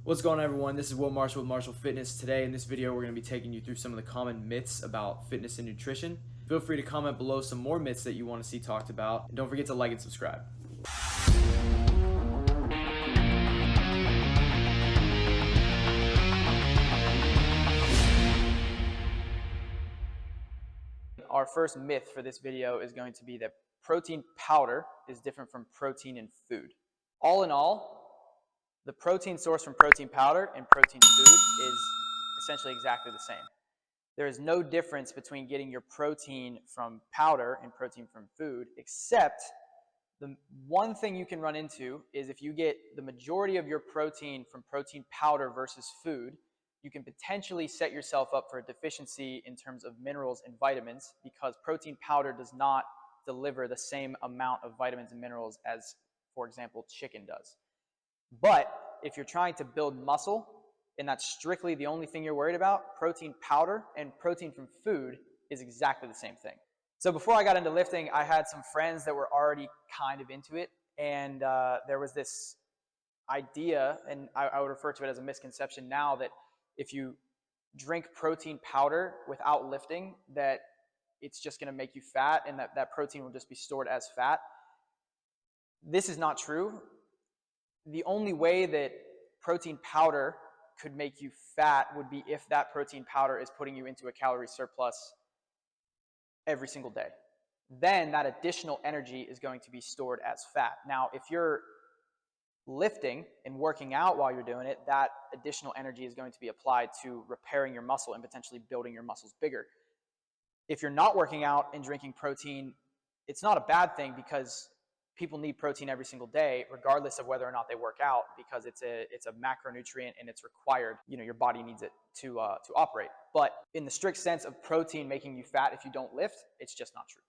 What's going on, everyone? This is Will Marshall with Marshall Fitness. Today in this video, we're going to be taking you through some of the common myths about fitness and nutrition. Feel free to comment below some more myths that you want to see talked about. And don't forget to like and subscribe. Our first myth for this video is going to be that protein powder is different from protein in food. All in all, the protein source from protein powder and protein food is essentially exactly the same. There is no difference between getting your protein from powder and protein from food, except the one thing you can run into is if you get the majority of your protein from protein powder versus food, you can potentially set yourself up for a deficiency in terms of minerals and vitamins because protein powder does not deliver the same amount of vitamins and minerals as, for example, chicken does. But if you're trying to build muscle, and that's strictly the only thing you're worried about, protein powder and protein from food is exactly the same thing. So before I got into lifting, I had some friends that were already kind of into it, and there was this idea, and I would refer to it as a misconception now, that if you drink protein powder without lifting, that it's just going to make you fat and that protein will just be stored as fat. This is not true. The only way that protein powder could make you fat would be if that protein powder is putting you into a calorie surplus every single day. Then that additional energy is going to be stored as fat. Now, if you're lifting and working out while you're doing it, that additional energy is going to be applied to repairing your muscle and potentially building your muscles bigger. If you're not working out and drinking protein, it's not a bad thing because people need protein every single day, regardless of whether or not they work out, because it's a macronutrient and it's required. Your body needs it to operate. But in the strict sense of protein making you fat if you don't lift, it's just not true.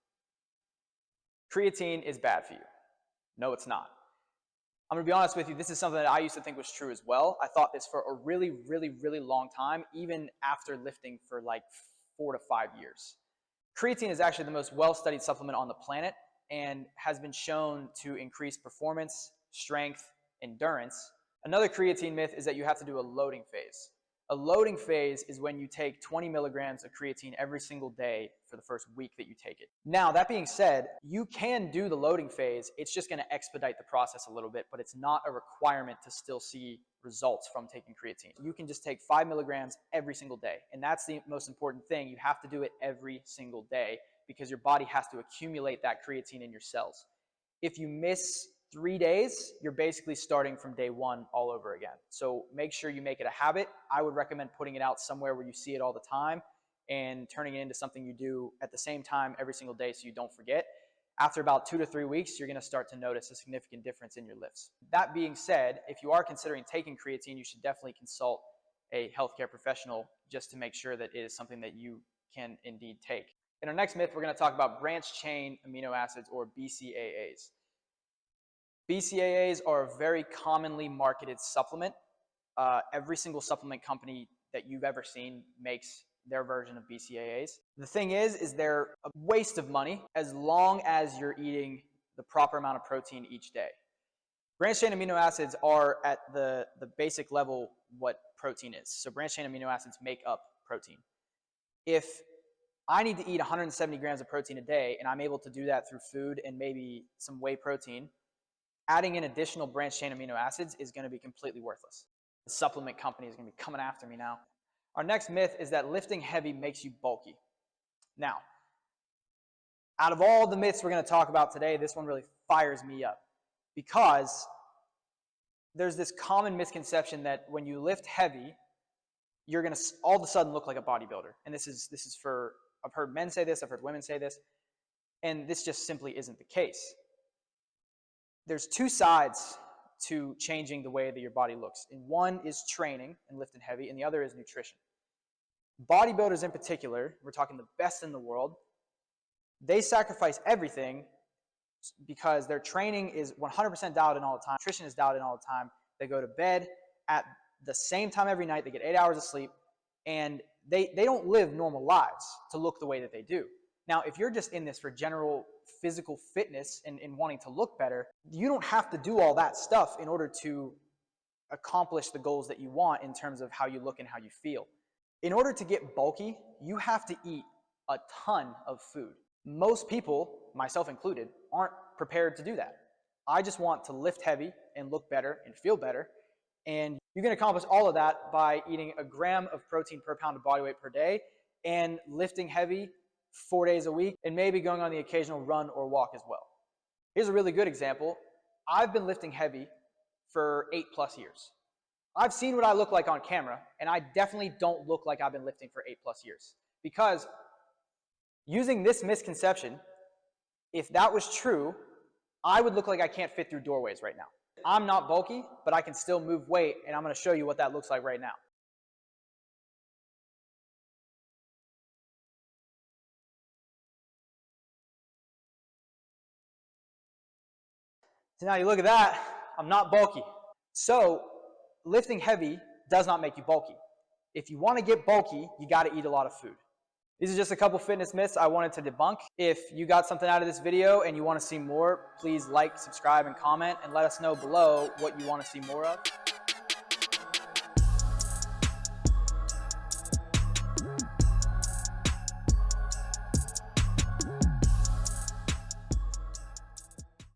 Creatine is bad for you. No, it's not. I'm going to be honest with you, this is something that I used to think was true as well. I thought this for a really, really, really long time, even after lifting for like 4 to 5 years. Creatine is actually the most well-studied supplement on the planet and has been shown to increase performance, strength, endurance. Another creatine myth is that you have to do a loading phase. A loading phase is when you take 20 milligrams of creatine every single day for the first week that you take it. Now, that being said, you can do the loading phase. It's just going to expedite the process a little bit, but it's not a requirement to still see results from taking creatine. You can just take 5 milligrams every single day, and that's the most important thing. You have to do it every single day because your body has to accumulate that creatine in your cells. If you miss 3 days, you're basically starting from day one all over again. So make sure you make it a habit. I would recommend putting it out somewhere where you see it all the time and turning it into something you do at the same time every single day so you don't forget. After about 2 to 3 weeks, you're going to start to notice a significant difference in your lifts. That being said, if you are considering taking creatine, you should definitely consult a healthcare professional just to make sure that it is something that you can indeed take. In our next myth, we're going to talk about branched chain amino acids, or BCAAs. BCAAs are a very commonly marketed supplement. Every single supplement company that you've ever seen makes their version of BCAAs. The thing is they're a waste of money as long as you're eating the proper amount of protein each day. Branched chain amino acids are at the basic level what protein is. So branched chain amino acids make up protein. If I need to eat 170 grams of protein a day and I'm able to do that through food and maybe some whey protein, adding in additional branched chain amino acids is going to be completely worthless. The supplement company is going to be coming after me now. Our next myth is that lifting heavy makes you bulky. Now, out of all the myths we're going to talk about today, this one really fires me up because there's this common misconception that when you lift heavy, you're going to all of a sudden look like a bodybuilder. And this is for, I've heard men say this, I've heard women say this, and this just simply isn't the case. There's two sides to changing the way that your body looks. And one is training and lifting heavy, and the other is nutrition. Bodybuilders in particular, we're talking the best in the world, they sacrifice everything because their training is 100% dialed in all the time. Nutrition is dialed in all the time. They go to bed at the same time every night. They get 8 hours of sleep, and they don't live normal lives to look the way that they do. Now, if you're just in this for general physical fitness and wanting to look better, you don't have to do all that stuff in order to accomplish the goals that you want in terms of how you look and how you feel. In order to get bulky, you have to eat a ton of food. Most people, myself included, aren't prepared to do that. I just want to lift heavy and look better and feel better. And you can accomplish all of that by eating a gram of protein per pound of body weight per day and lifting heavy 4 days a week and maybe going on the occasional run or walk as well. Here's a really good example. I've been lifting heavy for 8+ years. I've seen what I look like on camera, and I definitely don't look like I've been lifting for 8+ years. Because using this misconception, if that was true, I would look like I can't fit through doorways right now. I'm not bulky, but I can still move weight, and I'm going to show you what that looks like right now. So now you look at that, I'm not bulky. So lifting heavy does not make you bulky. If you want to get bulky, you got to eat a lot of food. These are just a couple fitness myths I wanted to debunk. If you got something out of this video and you want to see more, please like, subscribe, and comment, and let us know below what you want to see more of.